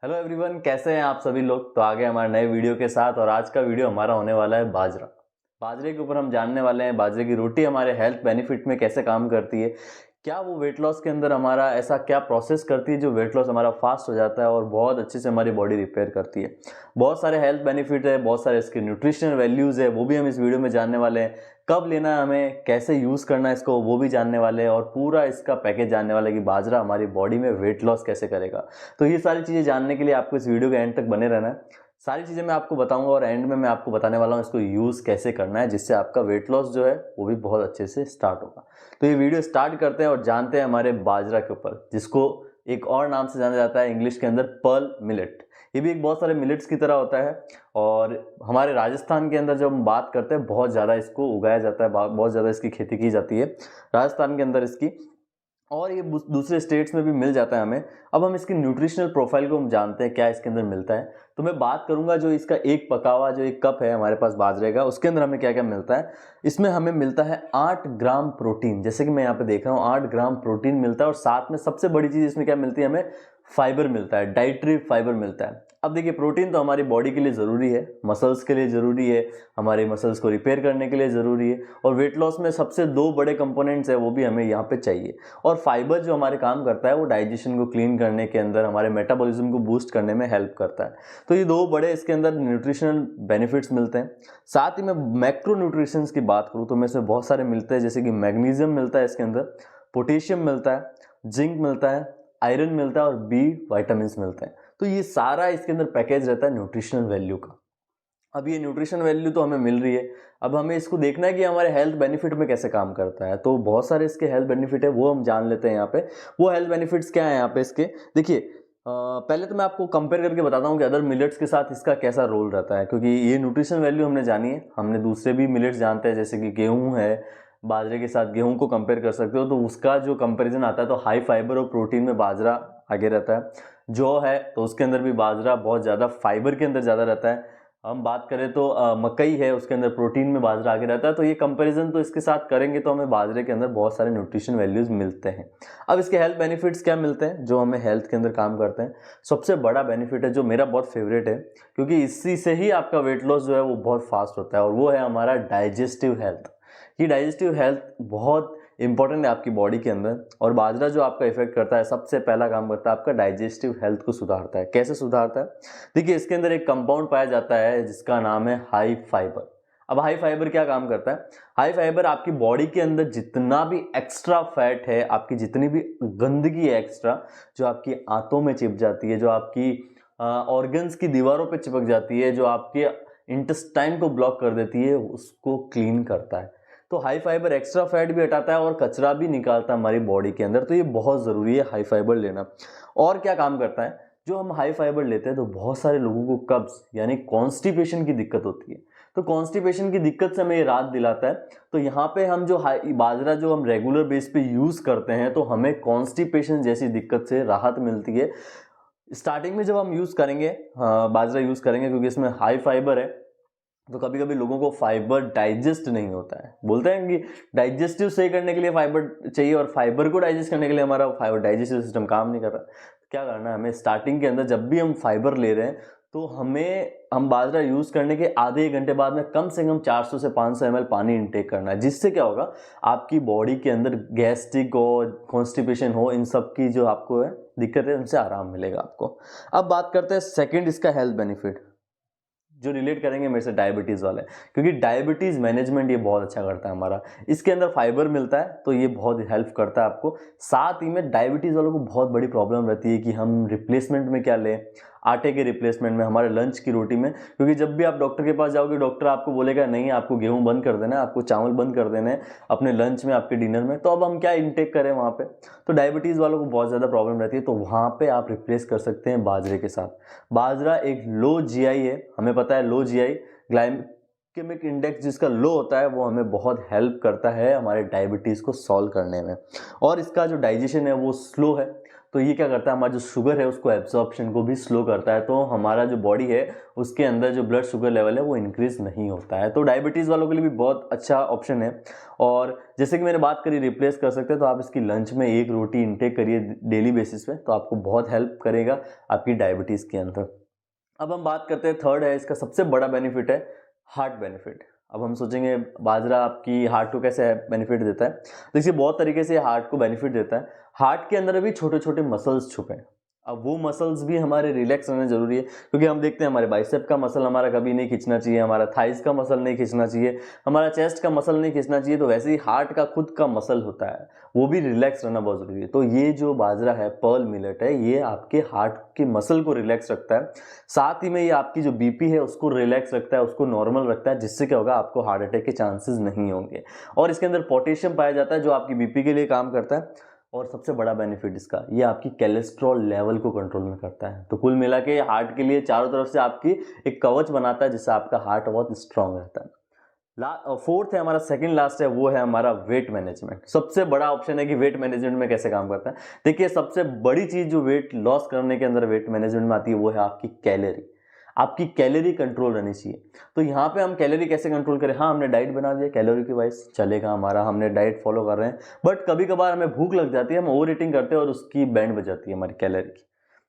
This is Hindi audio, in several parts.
हेलो एवरीवन, कैसे हैं आप सभी लोग। तो आगे हमारे नए वीडियो के साथ, और आज का वीडियो हमारा होने वाला है बाजरा। बाजरे के ऊपर हम जानने वाले हैं बाजरे की रोटी हमारे हेल्थ बेनिफिट में कैसे काम करती है, क्या वो वेट लॉस के अंदर हमारा ऐसा क्या प्रोसेस करती है जो वेट लॉस हमारा फास्ट हो जाता है और बहुत अच्छे से हमारी बॉडी रिपेयर करती है। बहुत सारे हेल्थ बेनिफिट है, बहुत सारे इसके न्यूट्रिशनल वैल्यूज़ है, वो भी हम इस वीडियो में जानने वाले हैं। कब लेना है हमें, कैसे यूज़ करना है इसको, वो भी जानने वाले हैं, और पूरा इसका पैकेज जानने वाले हैं कि बाजरा हमारी बॉडी में वेट लॉस कैसे करेगा। तो ये सारी चीज़ें जानने के लिए आपको इस वीडियो के एंड तक बने रहना है। सारी चीज़ें मैं आपको बताऊंगा और एंड में मैं आपको बताने वाला हूँ इसको यूज़ कैसे करना है, जिससे आपका वेट लॉस जो है वो भी बहुत अच्छे से स्टार्ट होगा। तो ये वीडियो स्टार्ट करते हैं और जानते हैं हमारे बाजरा के ऊपर, जिसको एक और नाम से जाना जाता है इंग्लिश के अंदर पर्ल मिलेट। ये भी एक बहुत सारे मिलेट्स की तरह होता है, और हमारे राजस्थान के अंदर जब हम बात करते हैं बहुत ज़्यादा इसको उगाया जाता है, बहुत ज़्यादा इसकी खेती की जाती है राजस्थान के अंदर इसकी, और ये दूसरे स्टेट्स में भी मिल जाता है हमें। अब हम इसकी न्यूट्रिशनल प्रोफाइल को हम जानते हैं क्या इसके अंदर मिलता है। तो मैं बात करूंगा जो इसका एक पका हुआ जो एक कप है हमारे पास बाजरे का, उसके अंदर हमें क्या क्या मिलता है। इसमें हमें मिलता है 8 ग्राम प्रोटीन, जैसे कि मैं यहाँ पे देख रहा हूँ 8 ग्राम प्रोटीन मिलता है, और साथ में सबसे बड़ी चीज़ इसमें क्या मिलती है, हमें फाइबर मिलता है, डाइटरी फाइबर मिलता है। अब देखिए, प्रोटीन तो हमारी बॉडी के लिए ज़रूरी है, मसल्स के लिए ज़रूरी है, हमारे मसल्स को रिपेयर करने के लिए ज़रूरी है, और वेट लॉस में सबसे 2 बड़े कंपोनेंट्स है वो भी हमें यहाँ पे चाहिए। और फाइबर जो हमारे काम करता है वो डाइजेशन को क्लीन करने के अंदर, हमारे मेटाबॉलिज्म को बूस्ट करने में हेल्प करता है। तो ये 2 बड़े इसके अंदर न्यूट्रिशनल बेनिफिट्स मिलते हैं। साथ ही मैं मैक्रो न्यूट्रिशंस की बात करूँ तो मैं इसमें बहुत सारे मिलते हैं, जैसे कि मैग्नीशियम मिलता है इसके अंदर, पोटेशियम मिलता है, जिंक मिलता है, आयरन मिलता है, और बी विटामिन मिलते हैं। तो ये सारा इसके अंदर पैकेज रहता है न्यूट्रिशनल वैल्यू का। अब ये न्यूट्रिशन वैल्यू तो हमें मिल रही है, अब हमें इसको देखना है कि हमारे हेल्थ बेनिफिट में कैसे काम करता है। तो बहुत सारे इसके हेल्थ बेनिफिट है, वो हम जान लेते हैं यहाँ पे। वो हेल्थ बेनिफिट्स क्या है यहाँ पे इसके, देखिए पहले तो मैं आपको कंपेयर करके बताता हूँ कि अदर मिलेट्स के साथ इसका कैसा रोल रहता है, क्योंकि ये न्यूट्रिशन वैल्यू हमने जानी है, हमने दूसरे भी मिलेट्स जानते हैं, जैसे कि गेहूँ है, बाजरे के साथ गेहूँ को कंपेयर कर सकते हो, तो उसका जो कंपेरिजन आता है तो हाई फाइबर और प्रोटीन में बाजरा आगे रहता है। जौ है तो उसके अंदर भी बाजरा बहुत ज़्यादा फाइबर के अंदर ज़्यादा रहता है। हम बात करें तो मकई है, उसके अंदर प्रोटीन में बाजरा आगे रहता है। तो ये कंपैरिजन तो इसके साथ करेंगे तो हमें बाजरे के अंदर बहुत सारे न्यूट्रिशन वैल्यूज मिलते हैं। अब इसके हेल्थ बेनिफिट्स क्या मिलते हैं जो हमें हेल्थ के अंदर काम करते हैं। सबसे बड़ा बेनिफिट है जो मेरा बहुत फेवरेट है, क्योंकि इसी से ही आपका वेट लॉस जो है वो बहुत फास्ट होता है, और वो है हमारा डाइजेस्टिव हेल्थ। ये डाइजेस्टिव हेल्थ बहुत इंपॉर्टेंट है आपकी बॉडी के अंदर, और बाजरा जो आपका इफेक्ट करता है, सबसे पहला काम करता है आपका डाइजेस्टिव हेल्थ को सुधारता है। कैसे सुधारता है, देखिए इसके अंदर एक कंपाउंड पाया जाता है जिसका नाम है हाई फाइबर। अब हाई फाइबर क्या काम करता है, हाई फाइबर आपकी बॉडी के अंदर जितना भी एक्स्ट्रा फैट है, आपकी जितनी भी गंदगी है एक्स्ट्रा, जो आपकी आंतों में चिप जाती है, जो आपकी ऑर्गन्स की दीवारों पे चिपक जाती है, जो आपके इंटेस्टाइन को ब्लॉक कर देती है, उसको क्लीन करता है। तो हाई फाइबर एक्स्ट्रा फैट भी हटाता है और कचरा भी निकालता है हमारी बॉडी के अंदर। तो ये बहुत ज़रूरी है हाई फाइबर लेना। और क्या काम करता है, जो हम हाई फाइबर लेते हैं तो बहुत सारे लोगों को कब्ज यानी कॉन्स्टिपेशन की दिक्कत होती है, तो कॉन्स्टिपेशन की दिक्कत से हमें ये राहत दिलाता है। तो यहाँ पे हम जो बाजरा जो हम रेगुलर बेस पे यूज़ करते हैं तो हमें कॉन्स्टिपेशन जैसी दिक्कत से राहत मिलती है। स्टार्टिंग में जब हम यूज़ करेंगे, बाजरा यूज़ करेंगे, क्योंकि इसमें हाई फाइबर है, तो कभी कभी लोगों को फाइबर डाइजेस्ट नहीं होता है। बोलते हैं कि डाइजेस्टिव सही करने के लिए फाइबर चाहिए, और फाइबर को डाइजेस्ट करने के लिए हमारा फाइबर डाइजेस्टिव सिस्टम काम नहीं कर रहा। क्या करना है हमें, स्टार्टिंग के अंदर जब भी हम फाइबर ले रहे हैं तो हम बाजरा यूज़ करने के आधे एक घंटे बाद में कम से कम 400 से 500 ml पानी इनटेक करना है, जिससे क्या होगा, आपकी बॉडी के अंदर गैस्ट्रिक हो, कॉन्स्टिपेशन हो, इन सब की जो आपको है दिक्कत है, उनसे आराम मिलेगा आपको। अब बात करते हैं सेकेंड इसका हेल्थ बेनिफिट, जो रिलेट करेंगे मेरे से डायबिटीज़ वाले, क्योंकि डायबिटीज़ मैनेजमेंट ये बहुत अच्छा करता है हमारा। इसके अंदर फाइबर मिलता है तो ये बहुत हेल्प करता है आपको। साथ ही में डायबिटीज़ वालों को बहुत बड़ी प्रॉब्लम रहती है कि हम रिप्लेसमेंट में क्या लें, आटे के रिप्लेसमेंट में, हमारे लंच की रोटी में, क्योंकि जब भी आप डॉक्टर के पास जाओगे डॉक्टर आपको बोलेगा नहीं आपको गेहूँ बंद कर देना है, आपको चावल बंद कर देना है अपने लंच में, आपके डिनर में। तो अब हम क्या इनटेक करें वहाँ पे, तो डायबिटीज़ वालों को बहुत ज़्यादा प्रॉब्लम रहती है, तो वहाँ पे आप रिप्लेस कर सकते हैं बाजरे के साथ। बाजरा एक लो जीआई है, हमें पता है लो जीआई ग्लाइकेमिक इंडेक्स जिसका लो होता है वो हमें बहुत हेल्प करता है हमारे डायबिटीज़ को सॉल्व करने में, और इसका जो डाइजेशन है वो स्लो है। तो ये क्या करता है, हमारा जो शुगर है उसको एब्जॉर्प्शन को भी स्लो करता है, तो हमारा जो बॉडी है उसके अंदर जो ब्लड शुगर लेवल है वो इंक्रीज नहीं होता है। तो डायबिटीज़ वालों के लिए भी बहुत अच्छा ऑप्शन है। और जैसे कि मैंने बात करी रिप्लेस कर सकते हैं, तो आप इसकी लंच में एक रोटी इंटेक करिए डेली बेसिस पे, तो आपको बहुत हेल्प करेगा आपकी डायबिटीज़ के अंदर। अब हम बात करते हैं थर्ड है, इसका सबसे बड़ा बेनिफिट है हार्ट बेनिफिट। अब हम सोचेंगे बाजरा आपकी हार्ट को कैसे बेनिफिट देता है, तो इसे बहुत तरीके से हार्ट को बेनिफिट देता है। हार्ट के अंदर भी छोटे छोटे मसल्स छुपे हैं, अब वो मसल्स भी हमारे रिलैक्स रहने जरूरी है, क्योंकि हम देखते हैं हमारे बाइसेप का मसल हमारा कभी नहीं खींचना चाहिए, हमारा थाइस का मसल नहीं खींचना चाहिए, हमारा चेस्ट का मसल नहीं खींचना चाहिए। तो वैसे ही हार्ट का खुद का मसल होता है, वो भी रिलैक्स रहना बहुत जरूरी है। तो ये जो बाजरा है, पर्ल मिलेट है, ये आपके हार्ट के मसल को रिलैक्स रखता है, साथ ही में ये आपकी जो बीपी है उसको रिलैक्स रखता है, उसको नॉर्मल रखता है, जिससे क्या होगा, आपको हार्ट अटैक के चांसेस नहीं होंगे। और इसके अंदर पोटेशियम पाया जाता है जो आपकी बीपी के लिए काम करता है। और सबसे बड़ा बेनिफिट इसका, ये आपकी कोलेस्ट्रॉल लेवल को कंट्रोल में करता है। तो कुल मिला के हार्ट के लिए चारों तरफ से आपकी एक कवच बनाता है, जिससे आपका हार्ट बहुत स्ट्रांग रहता है। फोर्थ है हमारा, सेकंड लास्ट है, वो है हमारा वेट मैनेजमेंट। सबसे बड़ा ऑप्शन है कि वेट मैनेजमेंट में कैसे काम करता है। देखिए, सबसे बड़ी चीज जो वेट लॉस करने के अंदर वेट मैनेजमेंट में आती है वो है आपकी कैलोरी। आपकी कैलोरी कंट्रोल रहनी चाहिए। तो यहाँ पे हम कैलोरी कैसे कंट्रोल करें, हाँ हमने डाइट बना दिया कैलोरी के वाइज, चलेगा हमारा, हमने डाइट फॉलो कर रहे हैं, बट कभी कभार हमें भूख लग जाती है, हम ओवर ईटिंग करते हैं और उसकी बैंड बज जाती है हमारी कैलोरी की।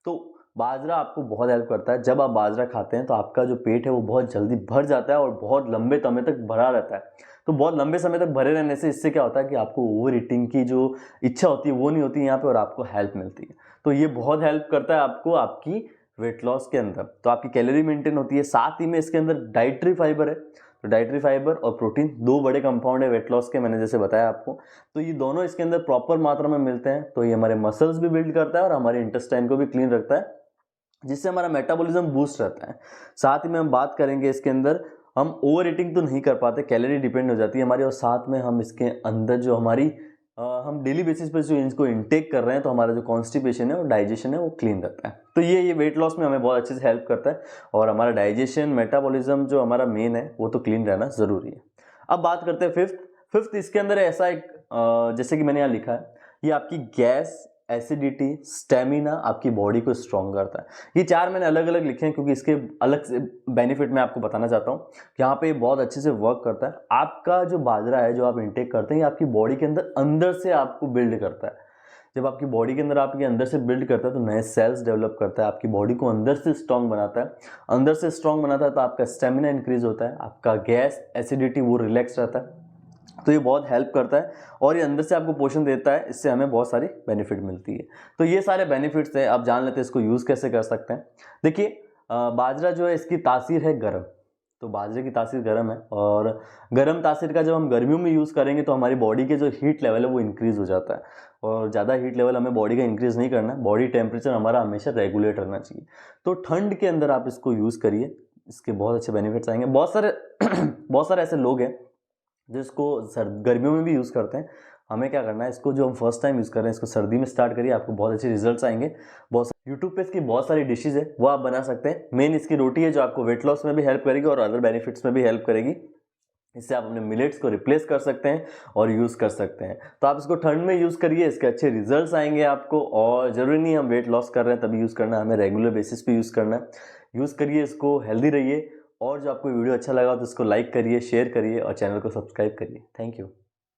तो बाजरा आपको बहुत हेल्प करता है। जब आप बाजरा खाते हैं तो आपका जो पेट है वो बहुत जल्दी भर जाता है और बहुत लंबे समय तक भरा रहता है। तो बहुत लंबे समय तक भरे रहने से इससे क्या होता है कि आपको ओवर ईटिंग की जो इच्छा होती है वो नहीं होती यहाँ पे, और आपको हेल्प मिलती है। तो ये बहुत हेल्प करता है आपको आपकी वेट लॉस के अंदर। तो आपकी कैलोरी मेंटेन होती है, साथ ही में इसके अंदर डाइटरी फाइबर है। तो डाइटरी फाइबर और प्रोटीन दो बड़े कंपाउंड है वेट लॉस के, मैंने जैसे बताया आपको। तो ये दोनों इसके अंदर प्रॉपर मात्रा में मिलते हैं, तो ये हमारे मसल्स भी बिल्ड करता है और हमारे इंटेस्टाइन को भी क्लीन रखता है, जिससे हमारा मेटाबॉलिज्म बूस्ट रहता है। साथ ही में हम बात करेंगे इसके अंदर, हम ओवर ईटिंग तो नहीं कर पाते, कैलोरी डिपेंड हो जाती है हमारी, और साथ में हम इसके अंदर जो हमारी हम डेली बेसिस पर जो इनको इनटेक कर रहे हैं, तो हमारा जो कॉन्स्टिपेशन है और डाइजेशन है वो क्लीन रहता है। तो ये वेट लॉस में हमें बहुत अच्छे से हेल्प करता है, और हमारा डाइजेशन मेटाबॉलिज्म जो हमारा मेन है वो तो क्लीन रहना जरूरी है। अब बात करते हैं फिफ्थ इसके अंदर ऐसा एक जैसे कि मैंने यहाँ लिखा है, ये आपकी गैस, एसिडिटी, स्टेमिना, आपकी बॉडी को स्ट्रॉन्ग करता है। ये चार मैंने अलग अलग लिखे हैं क्योंकि इसके अलग से बेनिफिट मैं आपको बताना चाहता हूँ। यहाँ पे बहुत अच्छे से वर्क करता है। आपका जो बाजरा है जो आप इंटेक करते हैं, ये आपकी बॉडी के अंदर से आपको बिल्ड करता है। जब आपकी बॉडी के अंदर आपके अंदर से बिल्ड करता है तो नए सेल्स डेवलप करता है, आपकी बॉडी को अंदर से स्ट्रॉन्ग बनाता है। अंदर से स्ट्रॉन्ग बनाता है तो आपका स्टेमिना इंक्रीज होता है, आपका गैस, एसिडिटी वो रिलैक्स रहता है। तो ये बहुत हेल्प करता है और ये अंदर से आपको पोषण देता है, इससे हमें बहुत सारी बेनिफिट मिलती है। तो ये सारे बेनिफिट्स हैं, आप जान लेते हैं इसको यूज़ कैसे कर सकते हैं। देखिए, बाजरा जो है इसकी तासीर है गर्म, तो बाजरे की तासीर गर्म है, और गर्म तासीर का जब हम गर्मियों में यूज़ करेंगे तो हमारी बॉडी के जो हीट लेवल है वो इंक्रीज़ हो जाता है, और ज़्यादा हीट लेवल हमें बॉडी का इंक्रीज़ नहीं करना है, बॉडी टेम्परेचर हमारा हमेशा रेगुलेट रहना चाहिए। तो ठंड के अंदर आप इसको यूज़ करिए, इसके बहुत अच्छे बेनिफिट्स आएंगे। बहुत सारे ऐसे लोग हैं जिसको गर्मियों में भी यूज़ करते हैं। हमें क्या करना है, इसको जो हम फर्स्ट टाइम यूज़ कर रहे हैं इसको सर्दी में स्टार्ट करिए, आपको बहुत अच्छे रिजल्ट्स आएंगे। यूट्यूब पे इसकी बहुत सारी डिशेज है वो आप बना सकते हैं। मेन इसकी रोटी है जो आपको वेट लॉस में भी हेल्प करेगी और अदर बेनिफिट्स में भी हेल्प करेगी। इससे आप अपने मिलेट्स को रिप्लेस कर सकते हैं और यूज़ कर सकते हैं। तो आप इसको ठंड में यूज़ करिए, इसके अच्छे रिजल्ट्स आएंगे आपको। और ज़रूरी नहीं हम वेट लॉस कर रहे हैं तभी यूज़ करना है, हमें रेगुलर बेसिस पे यूज़ करना है। यूज़ करिए इसको, हेल्दी रहिए, और जो आपको वीडियो अच्छा लगा तो इसको लाइक करिए, शेयर करिए और चैनल को सब्सक्राइब करिए। Thank you.